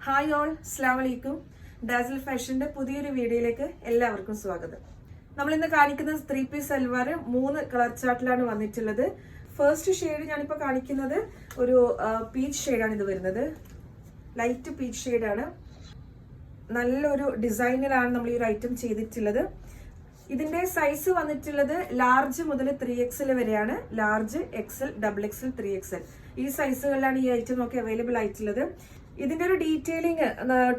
Hi all, അസ്സലാമു അലൈക്കും. ഡാസിൽ ഫാഷന്റെ പുതിയൊരു വീഡിയോയിലേക്ക് എല്ലാവർക്കും സ്വാഗതം. നമ്മൾ ഇന്ന് കാണിക്കുന്ന 3 പീസ് സൽവാർ 3 കളർ ചാർട്ടിലാണ് വന്നിട്ടുള്ളത്. ഫസ്റ്റ് ഷെയ്ഡ് ഞാനിപ്പോൾ കാണിക്കുന്നത് ഒരു പീച്ച് ഷെയ്ഡാണ് ഇത് വരുന്നത്. ലൈറ്റ് പീച്ച് ഷെയ്ഡാണ്. നല്ലൊരു ഡിസൈനിലാണ് നമ്മൾ ഈ ഒരു ഐറ്റം ചെയ്തിട്ടുള്ളത്. ഇതിന്റെ സൈസ് വന്നിട്ടുള്ളത് ലാർജ് മുതൽ 3XL വരെയാണ്. ലാർജ്, XL, XXL, 3XL ഈ സൈസുകളിലാണ് ഈ ഐറ്റം ഒക്കെ അവൈലബിൾ ആയിട്ടുള്ളത്. ഇതിന്റെ ഒരു ഡീറ്റെയിലിംഗ്,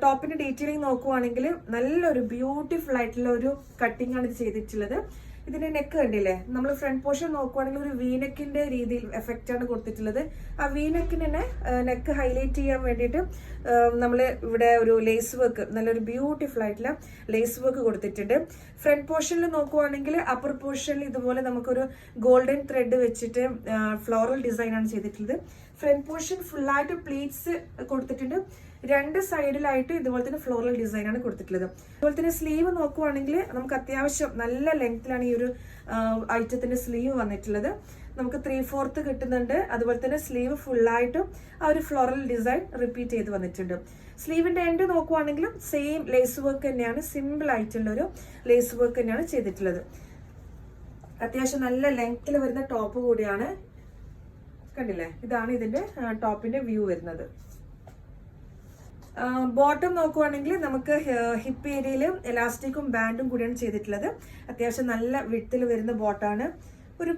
ടോപ്പിന്റെ ഡീറ്റെയിലിംഗ് നോക്കുവാണെങ്കിൽ നല്ലൊരു ബ്യൂട്ടിഫുൾ ആയിട്ടുള്ള ഒരു കട്ടിംഗ് ആണ് ഇത് ചെയ്തിട്ടുള്ളത്. ഇതിന്റെ നെക്ക് കണ്ടില്ലേ, നമ്മൾ ഫ്രണ്ട് പോർഷൻ നോക്കുവാണെങ്കിൽ ഒരു വീനെക്കിന്റെ രീതിയിൽ എഫക്റ്റ് ആണ് കൊടുത്തിട്ടുള്ളത്. ആ വീനെക്കിന് തന്നെ നെക്ക് ഹൈലൈറ്റ് ചെയ്യാൻ വേണ്ടിയിട്ട് നമ്മൾ ഇവിടെ ഒരു ലേസ് വർക്ക്, നല്ലൊരു ബ്യൂട്ടിഫുൾ ആയിട്ടുള്ള ലേസ് വർക്ക് കൊടുത്തിട്ടുണ്ട്. ഫ്രണ്ട് പോർഷനിൽ നോക്കുവാണെങ്കിൽ അപ്പർ പോർഷനിൽ ഇതുപോലെ നമുക്കൊരു ഗോൾഡൻ ത്രെഡ് വെച്ചിട്ട് ഫ്ലോറൽ ഡിസൈൻ ആണ് ചെയ്തിട്ടുള്ളത്. ഫ്രണ്ട് പോർഷൻ ഫുള്ളായിട്ട് പ്ലീറ്റ്സ് കൊടുത്തിട്ടുണ്ട്. രണ്ട് സൈഡിലായിട്ട് ഇതുപോലെ തന്നെ ഫ്ലോറൽ ഡിസൈൻ ആണ് കൊടുത്തിട്ടുള്ളത്. അതുപോലെ തന്നെ സ്ലീവ് നോക്കുവാണെങ്കിൽ നമുക്ക് അത്യാവശ്യം നല്ല ലെങ്ത്തിലാണ് ഈ ഒരു ഐറ്റത്തിന്റെ സ്ലീവ് വന്നിട്ടുള്ളത്. നമുക്ക് 3/4 കിട്ടുന്നുണ്ട്. അതുപോലെ തന്നെ സ്ലീവ് ഫുള്ളായിട്ടും ആ ഒരു ഫ്ലോറൽ ഡിസൈൻ റിപ്പീറ്റ് ചെയ്ത് വന്നിട്ടുണ്ട്. സ്ലീവിന്റെ എൻഡ് നോക്കുവാണെങ്കിലും സെയിം ലേസ് വർക്ക് തന്നെയാണ്, സിമ്പിൾ ആയിട്ടുള്ള ഒരു ലേസ് വർക്ക് തന്നെയാണ് ചെയ്തിട്ടുള്ളത്. അത്യാവശ്യം നല്ല ലെങ്ത്തിൽ വരുന്ന ടോപ്പ് കൂടിയാണ്. കണ്ടില്ലേ, ഇതാണ് ഇതിന്റെ ടോപ്പിന്റെ വ്യൂ വരുന്നത്. ബോട്ടം നോക്കുവാണെങ്കിൽ നമുക്ക് ഹിപ്പ് ഏരിയയിൽ എലാസ്റ്റിക്കും ബാൻഡും കൂടിയാണ് ചെയ്തിട്ടുള്ളത്. അത്യാവശ്യം നല്ല വിഡ്ത്തിൽ വരുന്ന ബോട്ടാണ്. ഒരു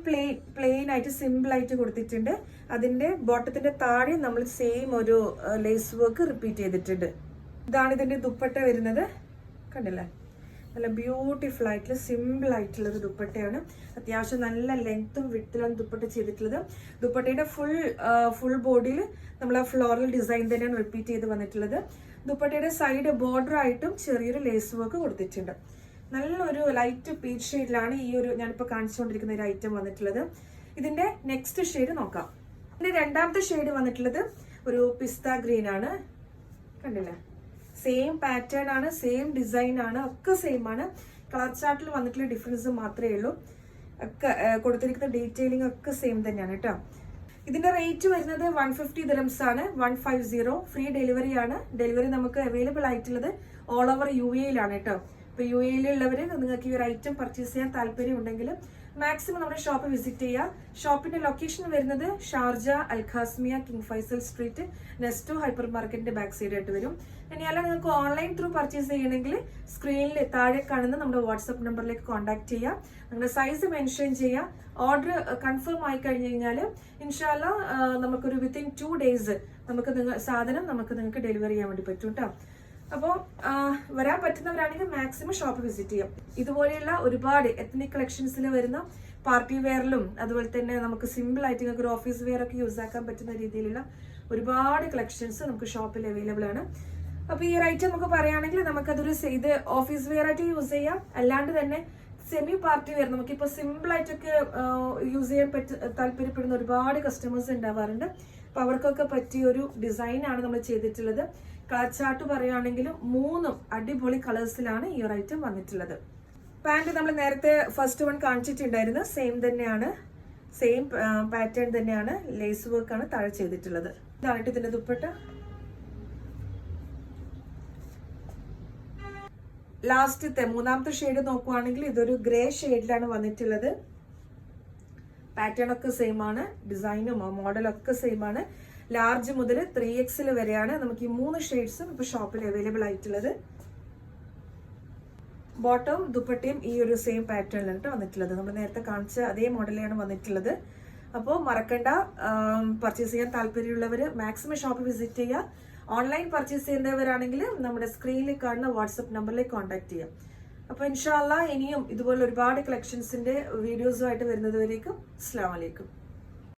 പ്ലെയിൻ ആയിട്ട് സിമ്പിൾ ആയിട്ട് കൊടുത്തിട്ടുണ്ട്. അതിന്റെ ബോട്ടത്തിന്റെ താഴെ നമ്മൾ സെയിം ഒരു ലേസ് വർക്ക് റിപ്പീറ്റ് ചെയ്തിട്ടുണ്ട്. ഇതാണ് ഇതിന്റെ ദുപ്പട്ട വരുന്നത്. കണ്ടില്ലേ, നല്ല ബ്യൂട്ടിഫുൾ ആയിട്ടുള്ള സിമ്പിൾ ആയിട്ടുള്ള ഒരു ദുപ്പട്ടയാണ്. അത്യാവശ്യം നല്ല ലെങ്ത്തും വിഡ്ത്തിലാണ് ദുപ്പട്ട ചെയ്തിട്ടുള്ളത്. ദുപ്പട്ടയുടെ ഫുൾ ബോഡിയിൽ നമ്മൾ ആ ഫ്ലോറൽ ഡിസൈൻ തന്നെയാണ് റിപ്പീറ്റ് ചെയ്ത് വന്നിട്ടുള്ളത്. ദുപ്പട്ടയുടെ സൈഡ് ബോർഡർ ആയിട്ടും ചെറിയൊരു ലേസ് വർക്ക് കൊടുത്തിട്ടുണ്ട്. നല്ലൊരു ലൈറ്റ് പീച്ച് ഷെയ്ഡിലാണ് ഈ ഒരു ഞാനിപ്പോൾ കാണിച്ചുകൊണ്ടിരിക്കുന്ന ഒരു ഐറ്റം വന്നിട്ടുള്ളത്. ഇതിന്റെ നെക്സ്റ്റ് ഷെയ്ഡ് നോക്കാം. ഇതിന്റെ രണ്ടാമത്തെ ഷെയ്ഡ് വന്നിട്ടുള്ളത് ഒരു പിസ്ത ഗ്രീൻ ആണ്. കണ്ടില്ലേ, സെയിം പാറ്റേൺ ആണ്, സെയിം ഡിസൈൻ ആണ്, ഒക്കെ സെയിം ആണ്. കളർ ചാർട്ടിൽ വന്നിട്ടുള്ള ഡിഫറൻസ് മാത്രമേ ഉള്ളൂ. ഒക്കെ കൊടുത്തിരിക്കുന്ന ഡീറ്റെയിലിംഗ് ഒക്കെ സെയിം തന്നെയാണ് കേട്ടോ. ഇതിന്റെ റേറ്റ് വരുന്നത് 150 dirhams ആണ്. 150 ഫ്രീ ഡെലിവറി ആണ്. ഡെലിവറി നമുക്ക് അവൈലബിൾ ആയിട്ടുള്ളത് ഓൾ ഓവർ UAE-യിലാണ് കേട്ടോ. ഇപ്പൊ UAE-യിലുള്ളവര് നിങ്ങൾക്ക് ഈ ഒരു ഐറ്റം പർച്ചേസ് ചെയ്യാൻ താല്പര്യം ഉണ്ടെങ്കിൽ മാക്സിമം നമ്മുടെ ഷോപ്പ് വിസിറ്റ് ചെയ്യുക. ഷോപ്പിന്റെ ലൊക്കേഷൻ വരുന്നത് Sharjah, Al Qasimia, king Faisal street, Nesto hyper മാർക്കറ്റിന്റെ ബാക്ക് സൈഡ് ആയിട്ട് വരും. ഇനി അല്ല നിങ്ങൾക്ക് ഓൺലൈൻ ത്രൂ പർച്ചേസ് ചെയ്യണമെങ്കിൽ സ്ക്രീനിൽ താഴെ കാണുന്ന നമ്മുടെ വാട്സ്ആപ്പ് നമ്പറിലേക്ക് കോൺടാക്ട് ചെയ്യുക. നിങ്ങളുടെ സൈസ് മെൻഷൻ ചെയ്യുക. ഓർഡർ കൺഫേം ആയി കഴിഞ്ഞു കഴിഞ്ഞാൽ ഇൻഷാല്ലാ നമുക്കൊരു വിത്തിൻ 2 days സാധനം നിങ്ങൾക്ക് ഡെലിവറി ചെയ്യാൻ വേണ്ടി പറ്റും കേട്ടോ. അപ്പോൾ വരാൻ പറ്റുന്നവരാണെങ്കിൽ മാക്സിമം ഷോപ്പ് വിസിറ്റ് ചെയ്യാം. ഇതുപോലെയുള്ള ഒരുപാട് എത്നിക് കളക്ഷൻസിൽ വരുന്ന പാർട്ടി വെയറിലും അതുപോലെ തന്നെ നമുക്ക് സിമ്പിൾ ആയിട്ട് നിങ്ങൾക്ക് ഒരു ഓഫീസ് വെയർ ഒക്കെ യൂസ് ആക്കാൻ പറ്റുന്ന രീതിയിലുള്ള ഒരുപാട് കളക്ഷൻസ് നമുക്ക് ഷോപ്പിൽ അവൈലബിൾ ആണ്. അപ്പൊ ഈ ഒരു ഐറ്റം നമുക്ക് പറയുകയാണെങ്കിൽ നമുക്കതൊരു ഇത് ഓഫീസ് വെയർ ആയിട്ട് യൂസ് ചെയ്യാം. അല്ലാണ്ട് തന്നെ സെമി പാർട്ടി വെയർ നമുക്കിപ്പോ സിമ്പിൾ ആയിട്ടൊക്കെ യൂസ് ചെയ്യാൻ താല്പര്യപ്പെടുന്ന ഒരുപാട് കസ്റ്റമേഴ്സ് ഉണ്ടാവാറുണ്ട്. അപ്പൊ അവർക്കൊക്കെ പറ്റിയ ഒരു ഡിസൈൻ ആണ് നമ്മൾ ചെയ്തിട്ടുള്ളത്. കളർ ചാർട്ട് പറയുകയാണെങ്കിലും 3 അടിപൊളി കളേഴ്സിലാണ് ഈ ഒരു ഐറ്റം വന്നിട്ടുള്ളത്. പാന്റ് നമ്മൾ നേരത്തെ ഫസ്റ്റ് വൺ കാണിച്ചിട്ടുണ്ടായിരുന്നു, സെയിം തന്നെയാണ്, സെയിം പാറ്റേൺ തന്നെയാണ്. ലേസ് വർക്ക് ആണ് താഴെ ചെയ്തിട്ടുള്ളത്. ഇതാണ് ഇതിന്റെ ദുപ്പട്ട. ലാസ്റ്റത്തെ മൂന്നാമത്തെ ഷെയ്ഡ് നോക്കുവാണെങ്കിൽ ഇതൊരു ഗ്രേ ഷെയ്ഡിലാണ് വന്നിട്ടുള്ളത്. പാറ്റേൺ ഒക്കെ സെയിം ആണ്, ഡിസൈനും മോഡലൊക്കെ സെയിം ആണ്. ലാർജ് മുതൽ 3XL വരെയാണ് നമുക്ക് ഈ 3 ഷെയ്ഡ്സും ഇപ്പൊ ഷോപ്പിൽ അവൈലബിൾ ആയിട്ടുള്ളത്. ബോട്ടം ദുപ്പട്ടയും ഈ ഒരു സെയിം പാറ്റേണിലാണ് വന്നിട്ടുള്ളത്. നമ്മൾ നേരത്തെ കാണിച്ച അതേ മോഡലാണ് വന്നിട്ടുള്ളത്. അപ്പോൾ മറക്കണ്ട, പർച്ചേസ് ചെയ്യാൻ താല്പര്യമുള്ളവർ മാക്സിമം ഷോപ്പ് വിസിറ്റ് ചെയ്യുക. ഓൺലൈൻ പർച്ചേസ് ചെയ്യുന്നവരാണെങ്കിൽ നമ്മുടെ സ്ക്രീനിൽ കാണുന്ന വാട്സ്ആപ്പ് നമ്പറിലേക്ക് കോൺടാക്ട് ചെയ്യാം. അപ്പോൾ ഇൻഷാ അല്ലാ ഇനിയും ഇതുപോലെ ഒരുപാട് കളക്ഷൻസിന്റെ വീഡിയോസുമായിട്ട് വരുന്നത് വരേക്കും അസ്സലാമു അലൈക്കും.